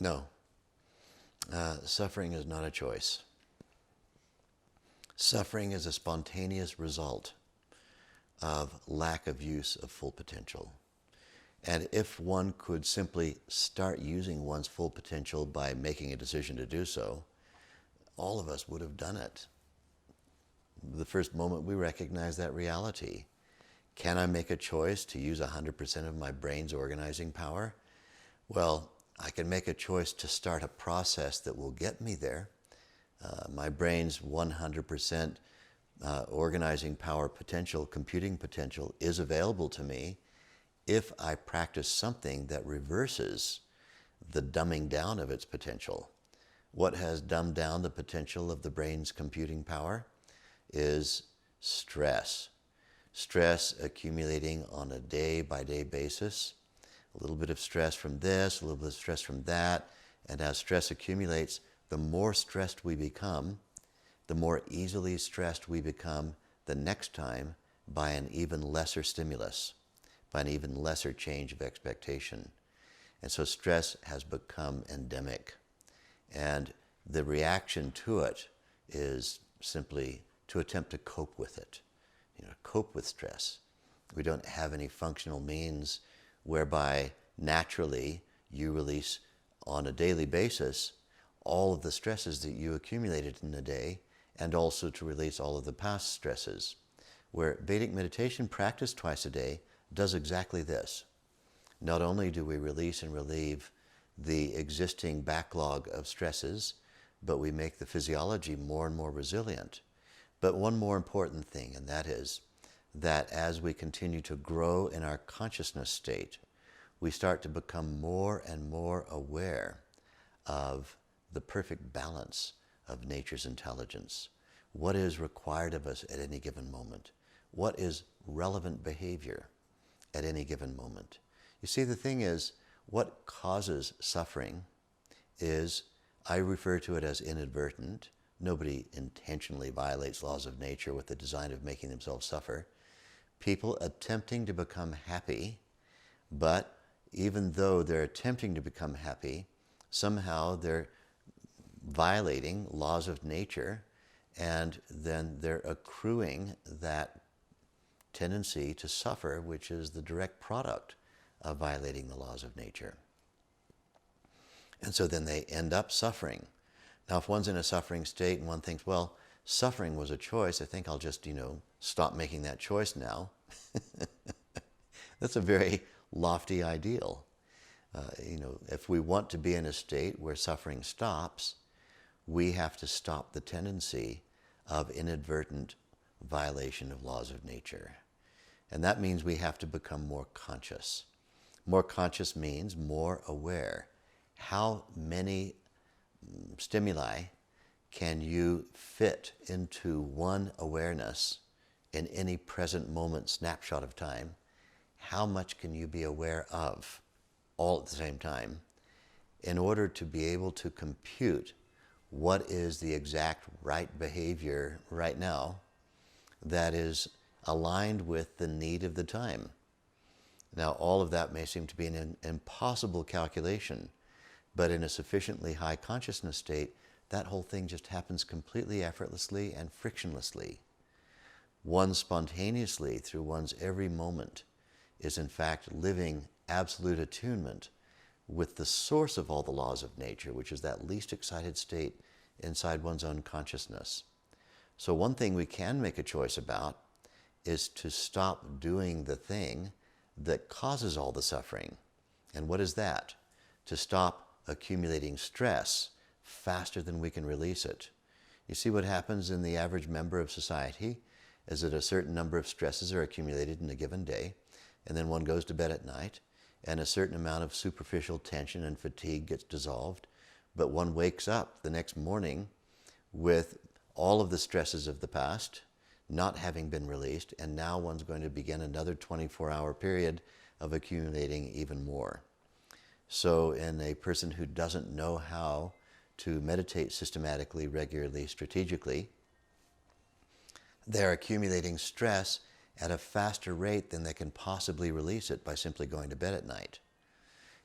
No. Suffering is not a choice. Suffering is a spontaneous result of lack of use of full potential. And if one could simply start using one's full potential by making a decision to do so, all of us would have done it. The first moment we recognize that reality. Can I make a choice to use 100% of my brain's organizing power? Well, I can make a choice to start a process that will get me there. My brain's 100% organizing power potential, computing potential, is available to me if I practice something that reverses the dumbing down of its potential. What has dumbed down the potential of the brain's computing power is stress. Stress accumulating on a day-by-day basis. A little bit of stress from this, a little bit of stress from that, and as stress accumulates, the more stressed we become, the more easily stressed we become the next time by an even lesser stimulus, by an even lesser change of expectation. And so stress has become endemic. And the reaction to it is simply to attempt to cope with it, cope with stress. We don't have any functional means whereby naturally you release on a daily basis all of the stresses that you accumulated in a day, and also to release all of the past stresses. Where Vedic meditation practiced twice a day does exactly this. Not only do we release and relieve the existing backlog of stresses, but we make the physiology more and more resilient. But one more important thing, and that is that as we continue to grow in our consciousness state, we start to become more and more aware of the perfect balance of nature's intelligence. What is required of us at any given moment? What is relevant behavior at any given moment? You see, the thing is, what causes suffering is, I refer to it as inadvertent. Nobody intentionally violates laws of nature with the design of making themselves suffer. People attempting to become happy, but even though they're attempting to become happy, somehow they're violating laws of nature, and then they're accruing that tendency to suffer, which is the direct product of violating the laws of nature. And so then they end up suffering. Now, if one's in a suffering state and one thinks, well, suffering was a choice, I think I'll just, stop making that choice now. That's a very lofty ideal. If we want to be in a state where suffering stops, we have to stop the tendency of inadvertent violation of laws of nature. And that means we have to become more conscious. More conscious means more aware. How many stimuli can you fit into one awareness in any present moment snapshot of time? How much can you be aware of all at the same time in order to be able to compute what is the exact right behavior right now that is aligned with the need of the time? Now, all of that may seem to be an impossible calculation, but in a sufficiently high consciousness state, that whole thing just happens completely effortlessly and frictionlessly. One spontaneously, through one's every moment, is in fact living absolute attunement with the source of all the laws of nature, which is that least excited state inside one's own consciousness. So one thing we can make a choice about is to stop doing the thing that causes all the suffering. And what is that? To stop accumulating stress faster than we can release it. You see what happens in the average member of society is that a certain number of stresses are accumulated in a given day, and then one goes to bed at night, and a certain amount of superficial tension and fatigue gets dissolved, but one wakes up the next morning with all of the stresses of the past not having been released, and now one's going to begin another 24-hour period of accumulating even more. So in a person who doesn't know how to meditate systematically, regularly, strategically, they're accumulating stress at a faster rate than they can possibly release it by simply going to bed at night.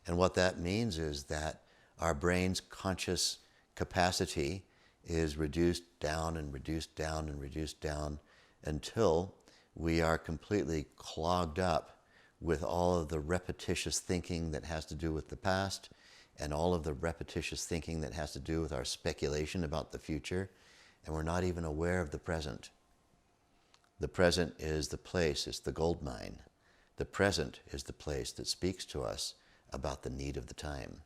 And what that means is that our brain's conscious capacity is reduced down and reduced down and reduced down until we are completely clogged up with all of the repetitious thinking that has to do with the past and all of the repetitious thinking that has to do with our speculation about the future, and we're not even aware of the present. The present is the place, it's the gold mine. The present is the place that speaks to us about the need of the time.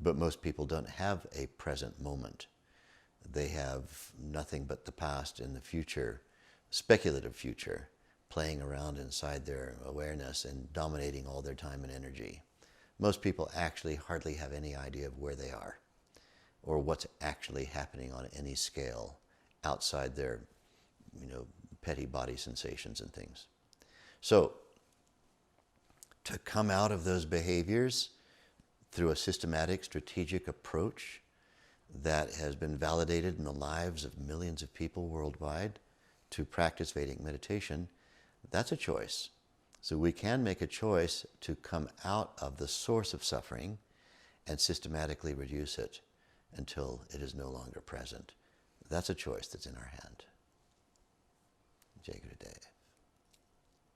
But most people don't have a present moment. They have nothing but the past and the future, speculative future, playing around inside their awareness and dominating all their time and energy. Most people actually hardly have any idea of where they are or what's actually happening on any scale outside their, petty body sensations and things. So, to come out of those behaviors through a systematic, strategic approach that has been validated in the lives of millions of people worldwide to practice Vedic meditation, that's a choice. So we can make a choice to come out of the source of suffering and systematically reduce it until it is no longer present. That's a choice that's in our hand. Jai Gurudev.